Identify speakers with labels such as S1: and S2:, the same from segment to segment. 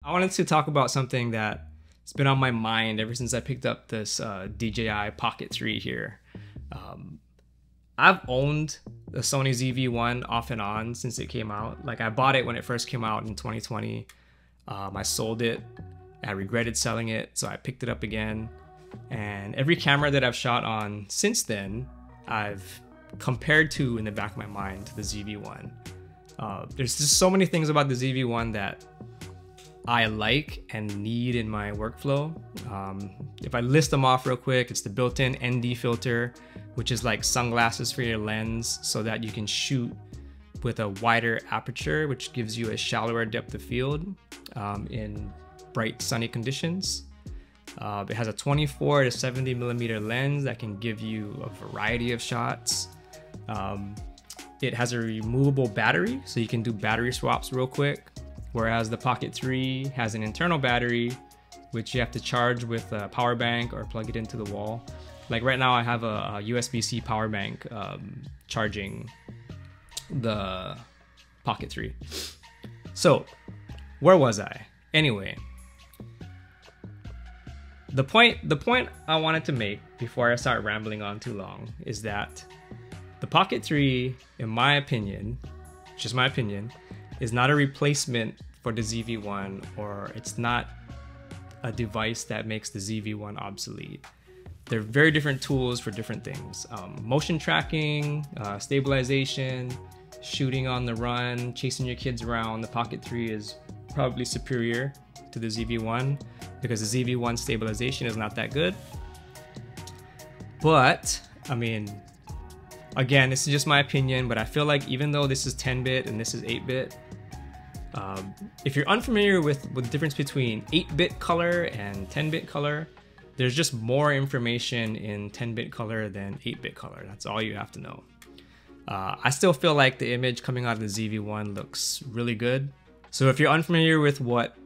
S1: I wanted to talk about something that's been on my mind ever since I picked up this DJI Pocket 3 here. I've owned the Sony ZV-1 off and on since it came out. Like, I bought it when it first came out in 2020. I sold it. I regretted selling it, so I picked it up again. And every camera that I've shot on since then, I've compared to in the back of my mind to the ZV-1. There's just so many things about the ZV-1 that I like and need in my workflow. If I list them off real quick, it's the built-in ND filter, which is like sunglasses for your lens so that you can shoot with a wider aperture, which gives you a shallower depth of field in bright sunny conditions. It has a 24 to 70 millimeter lens that can give you a variety of shots. It has a removable battery, so you can do battery swaps real quick. Whereas the Pocket 3 has an internal battery, which you have to charge with a power bank or plug it into the wall. Like right now I have a USB-C power bank charging the Pocket 3. So where was I? Anyway, the point I wanted to make before I start rambling on too long is that the Pocket 3, in my opinion, just my opinion, is not a replacement for the ZV-1, or it's not a device that makes the ZV-1 obsolete. They're very different tools for different things. Motion tracking, stabilization, shooting on the run, chasing your kids around. The Pocket 3 is probably superior to the ZV-1 because the ZV-1 stabilization is not that good. But, I mean, again, this is just my opinion, but I feel like even though this is 10-bit and this is 8-bit, if you're unfamiliar with the difference between 8-bit color and 10-bit color, there's just more information in 10-bit color than 8-bit color. That's all you have to know. I still feel like the image coming out of the ZV-1 looks really good. So if you're unfamiliar with what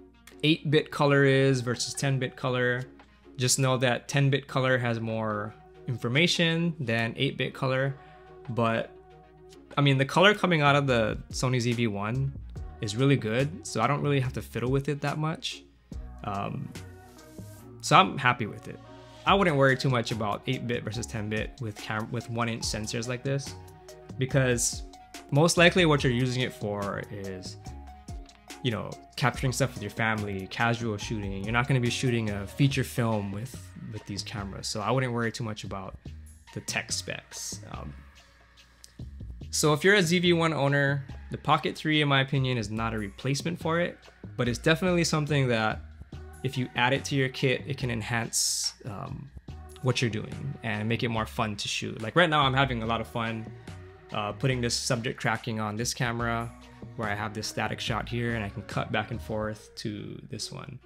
S1: 8-bit color is versus 10-bit color, just know that 10-bit color has more information than 8-bit color. But I mean, the color coming out of the Sony ZV-1 is really good, so I don't really have to fiddle with it that much. So I'm happy with it. I wouldn't worry too much about 8-bit versus 10-bit with 1-inch sensors like this, because most likely what you're using it for is, you know, capturing stuff with your family, casual shooting. You're not going to be shooting a feature film with these cameras, so I wouldn't worry too much about the tech specs. So if you're a ZV-1 owner, the Pocket 3, in my opinion, is not a replacement for it, but it's definitely something that if you add it to your kit, it can enhance what you're doing and make it more fun to shoot. Like right now, I'm having a lot of fun putting this subject tracking on this camera, where I have this static shot here and I can cut back and forth to this one.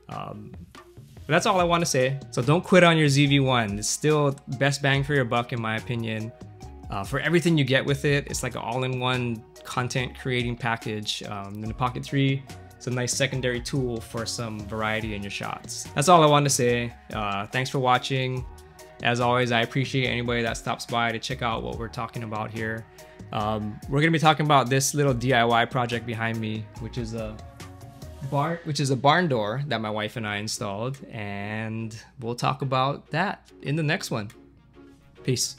S1: But that's all I want to say. So don't quit on your ZV-1. It's still best bang for your buck, in my opinion. For everything you get with it, it's like an all-in-one content creating package. And the Pocket 3, it's a nice secondary tool for some variety in your shots. That's all I wanted to say. Thanks for watching. As always, I appreciate anybody that stops by to check out what we're talking about here. We're gonna be talking about this little DIY project behind me, which is a barn door that my wife and I installed, and we'll talk about that in the next one. Peace.